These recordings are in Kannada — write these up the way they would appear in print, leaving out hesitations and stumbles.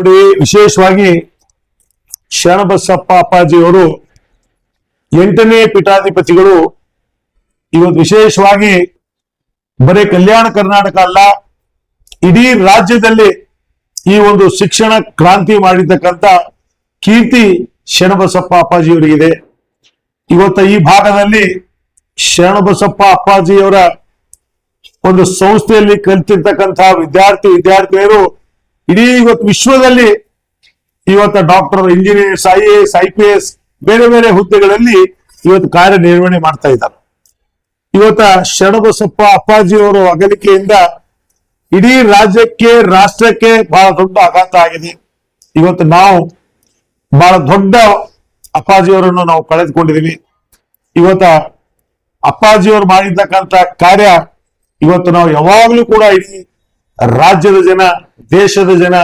ನೋಡಿ, ವಿಶೇಷವಾಗಿ ಶರಣಬಸಪ್ಪ ಅಪ್ಪಾಜಿಯವರು 8ನೇ ಪೀಠಾಧಿಪತಿಗಳು. ಇವತ್ತು ವಿಶೇಷವಾಗಿ ಬರೀ ಕಲ್ಯಾಣ ಕರ್ನಾಟಕ ಅಲ್ಲ, ಇಡೀ ರಾಜ್ಯದಲ್ಲಿ ಈ ಒಂದು ಶಿಕ್ಷಣ ಕ್ರಾಂತಿ ಮಾಡಿರ್ತಕ್ಕಂಥ ಕೀರ್ತಿ ಶರಣಬಸಪ್ಪ ಅಪ್ಪಾಜಿಯವರಿಗಿದೆ. ಇವತ್ತು ಈ ಭಾಗದಲ್ಲಿ ಶರಣಬಸಪ್ಪ ಅಪ್ಪಾಜಿಯವರ ಒಂದು ಸಂಸ್ಥೆಯಲ್ಲಿ ಕಲಿತಿರ್ತಕ್ಕಂತಹ ವಿದ್ಯಾರ್ಥಿನಿಯರು ಇಡೀ ಇವತ್ತು ವಿಶ್ವದಲ್ಲಿ ಇವತ್ತು ಡಾಕ್ಟರ್, ಇಂಜಿನಿಯರ್ಸ್, IAS, IPS ಬೇರೆ ಬೇರೆ ಹುದ್ದೆಗಳಲ್ಲಿ ಇವತ್ತು ಕಾರ್ಯನಿರ್ವಹಣೆ ಮಾಡ್ತಾ ಇದ್ದಾರೆ. ಇವತ್ತ ಶರಣಬಸಪ್ಪ ಅಪ್ಪಾಜಿಯವರು ಅಗಲಿಕೆಯಿಂದ ಇಡೀ ರಾಜ್ಯಕ್ಕೆ, ರಾಷ್ಟ್ರಕ್ಕೆ ಬಹಳ ದೊಡ್ಡ ಆಘಾತ ಆಗಿದೆ. ಇವತ್ತು ನಾವು ಬಹಳ ದೊಡ್ಡ ಅಪ್ಪಾಜಿಯವರನ್ನು ನಾವು ಕಳೆದುಕೊಂಡಿದ್ದೀವಿ. ಇವತ್ತ ಅಪ್ಪಾಜಿಯವರು ಮಾಡಿರ್ತಕ್ಕಂಥ ಕಾರ್ಯ ಇವತ್ತು ನಾವು ಯಾವಾಗಲೂ ಕೂಡ ಇಡೀ ರಾಜ್ಯದ ಜನ, ದೇಶದ ಜನ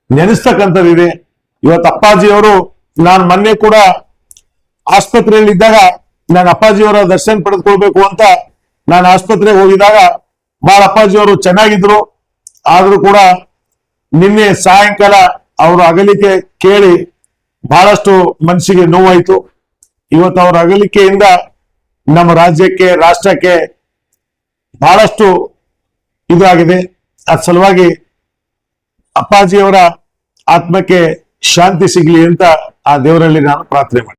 ನೆನೆಸ್ತಕ್ಕಂಥದ್ದಿದೆ. ಇವತ್ತು ಅಪ್ಪಾಜಿಯವರು, ನಾನು ಮೊನ್ನೆ ಕೂಡ ಆಸ್ಪತ್ರೆಯಲ್ಲಿ ಇದ್ದಾಗ ನಾನು ಅಪ್ಪಾಜಿಯವರ ದರ್ಶನ ಪಡೆದುಕೊಳ್ಬೇಕು ಅಂತ ನಾನು ಆಸ್ಪತ್ರೆಗೆ ಹೋಗಿದಾಗ ಬಹಳ ಅಪ್ಪಾಜಿಯವರು ಚೆನ್ನಾಗಿದ್ರು. ಆದ್ರೂ ಕೂಡ ನಿನ್ನೆ ಸಾಯಂಕಾಲ ಅವರ ಅಗಲಿಕೆ ಕೇಳಿ ಬಹಳಷ್ಟು ಮನಸ್ಸಿಗೆ ನೋವಾಯಿತು. ಇವತ್ತು ಅವರ ಅಗಲಿಕೆಯಿಂದ ನಮ್ಮ ರಾಜ್ಯಕ್ಕೆ, ರಾಷ್ಟ್ರಕ್ಕೆ ಬಹಳಷ್ಟು ಇದಾಗಿದೆ. ಅದ್ ಸಲುವಾಗಿ ಅಪ್ಪಾಜಿಯವರ ಆತ್ಮಕ್ಕೆ ಶಾಂತಿ ಸಿಗ್ಲಿ ಅಂತ ಆ ದೇವರಲ್ಲಿ ನಾನು ಪ್ರಾರ್ಥನೆ ಮಾಡ್ತೀನಿ.